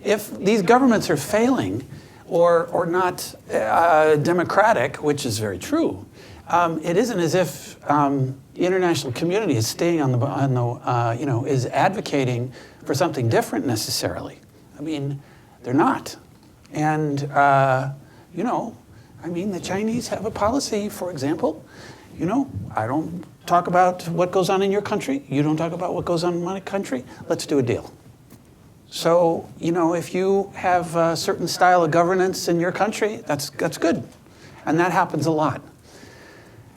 if these governments are failing or not democratic, which is very true, it isn't as if the international community is staying on the is advocating for something different necessarily. I mean, they're not. And, the Chinese have a policy, for example, I don't talk about what goes on in your country. You don't talk about what goes on in my country. Let's do a deal. So, if you have a certain style of governance in your country, that's good. And that happens a lot.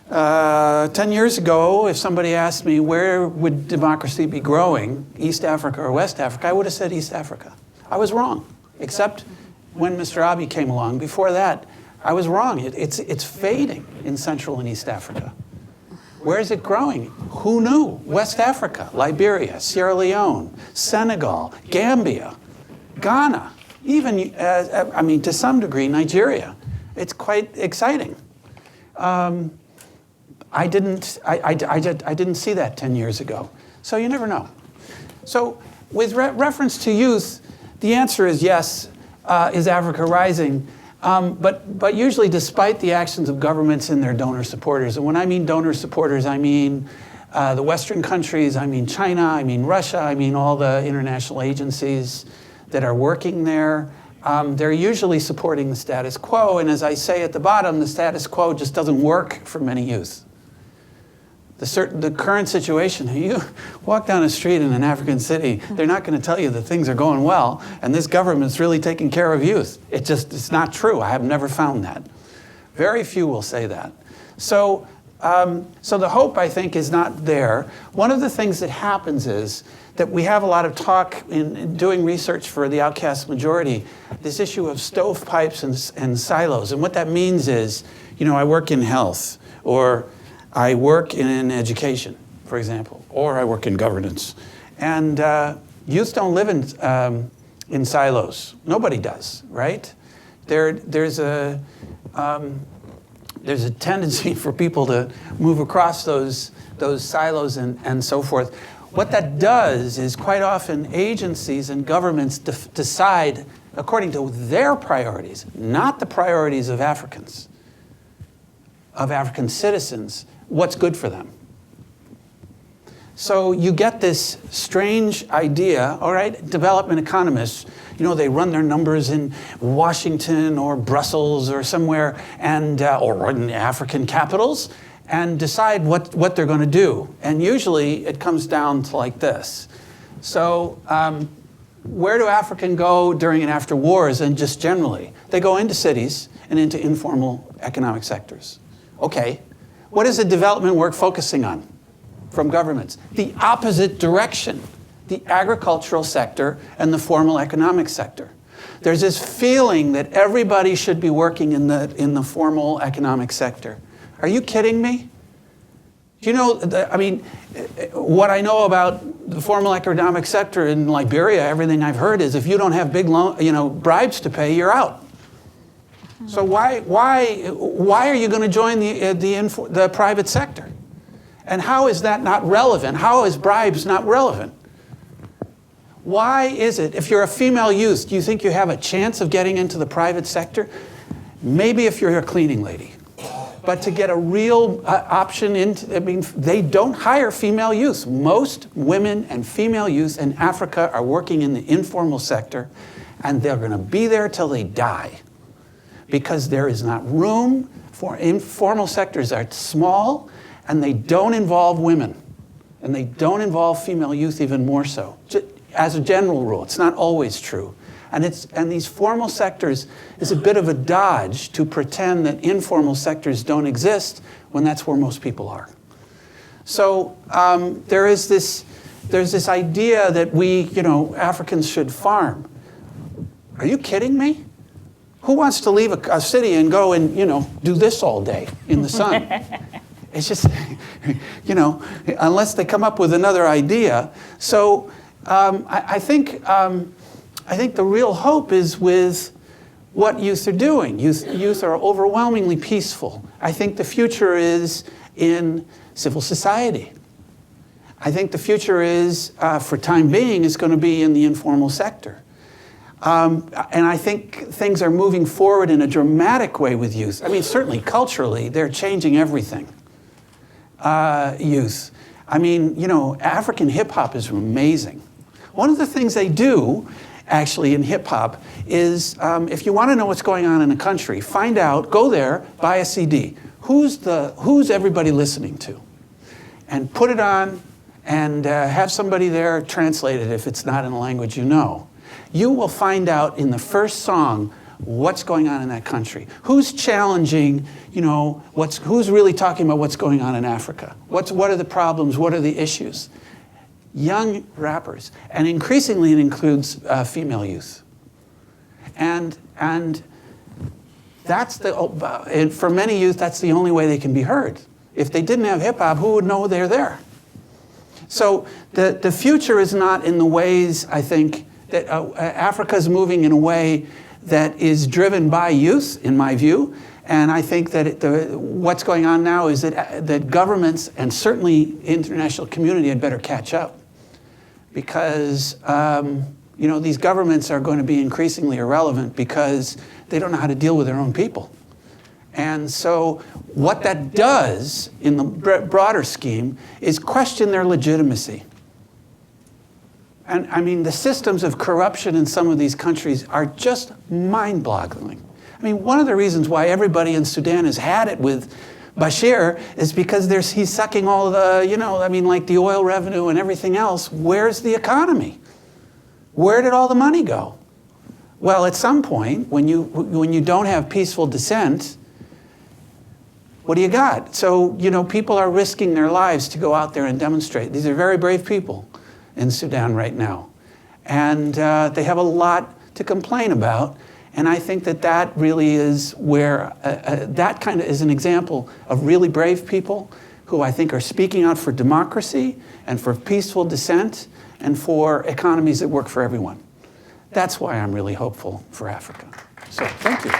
10 years ago, if somebody asked me where would democracy be growing, East Africa or West Africa, I would have said East Africa. I was wrong, except when Mr. Abiy came along. Before that, I was wrong. It's fading in Central and East Africa. Where is it growing? Who knew? West Africa, Liberia, Sierra Leone, Senegal, Gambia, Ghana, even, to some degree, Nigeria. It's quite exciting. I didn't see that 10 years ago. So you never know. So with reference to youth, the answer is yes. Is Africa rising? But usually despite the actions of governments and their donor supporters. And when I mean donor supporters, I mean the Western countries, I mean China, I mean Russia, I mean all the international agencies that are working there. They're usually supporting the status quo. And as I say at the bottom, the status quo just doesn't work for many youth. The current situation, you walk down a street in an African city, they're not going to tell you that things are going well and this government's really taking care of youth. It's not true. I have never found that. Very few will say that. So the hope, I think, is not there. One of the things that happens is that we have a lot of talk in doing research for the Outcast majority, this issue of stovepipes and silos. And what that means is, I work in health, or I work in education, for example, or I work in governance. And youth don't live in silos. Nobody does, right? There's a tendency for people to move across those silos and so forth. What that does is quite often agencies and governments decide according to their priorities, not the priorities of Africans, of African citizens, what's good for them. So you get this strange idea, all right, development economists, they run their numbers in Washington or Brussels or somewhere, and or in African capitals, and decide what they're going to do. And usually it comes down to like this. So where do Africans go during and after wars, and just generally? They go into cities and into informal economic sectors. Okay. What is the development work focusing on from governments? The opposite direction, the agricultural sector and the formal economic sector. There's this feeling that everybody should be working in the formal economic sector. Are you kidding me? Do you know, what I know about the formal economic sector in Liberia, everything I've heard is if you don't have big bribes to pay, you're out. So why are you going to join the private sector? And how is that not relevant? How is bribes not relevant? Why is it, if you're a female youth, do you think you have a chance of getting into the private sector? Maybe if you're a cleaning lady. But to get a real option they don't hire female youth. Most women and female youth in Africa are working in the informal sector, and they're going to be there till they die. Because there is not room for informal sectors are small, and they don't involve women. And they don't involve female youth even more so. As a general rule, it's not always true. And these formal sectors is a bit of a dodge to pretend that informal sectors don't exist when that's where most people are. So there's this idea that we, Africans should farm. Are you kidding me? Who wants to leave a city and go and, do this all day in the sun? It's just, unless they come up with another idea. So I think the real hope is with what youth are doing. Youth are overwhelmingly peaceful. I think the future is in civil society. I think the future is, for time being, is going to be in the informal sector. And I think things are moving forward in a dramatic way with youth. I mean, certainly culturally, they're changing everything. Youth. I mean, you know, African hip hop is amazing. One of the things they do, actually, in hip hop is if you want to know what's going on in a country, find out, go there, buy a CD. Who's everybody listening to? And put it on and have somebody there translate it if it's not in a language you know. You will find out in the first song what's going on in that country. Who's challenging, you know, who's really talking about what's going on in Africa? What are the problems? What are the issues? Young rappers. And increasingly it includes female youth. And that's and for many youth, that's the only way they can be heard. If they didn't have hip hop, who would know they're there? So the future is not in the ways, I think, that Africa's moving in a way that is driven by youth, in my view. And I think that what's going on now is that governments and certainly international community had better catch up. Because you know, these governments are going to be increasingly irrelevant because they don't know how to deal with their own people. And so what that does in the broader scheme is question their legitimacy. And I mean, the systems of corruption in some of these countries are just mind-boggling. I mean, one of the reasons why everybody in Sudan has had it with Bashir is because he's sucking all the, you know, I mean, like the oil revenue and everything else. Where's the economy? Where did all the money go? Well, at some point, when you don't have peaceful dissent, what do you got? So, you know, people are risking their lives to go out there and demonstrate. These are very brave people in Sudan right now. And they have a lot to complain about. And I think that really is where, that kind of is an example of really brave people who I think are speaking out for democracy and for peaceful dissent and for economies that work for everyone. That's why I'm really hopeful for Africa. So, thank you.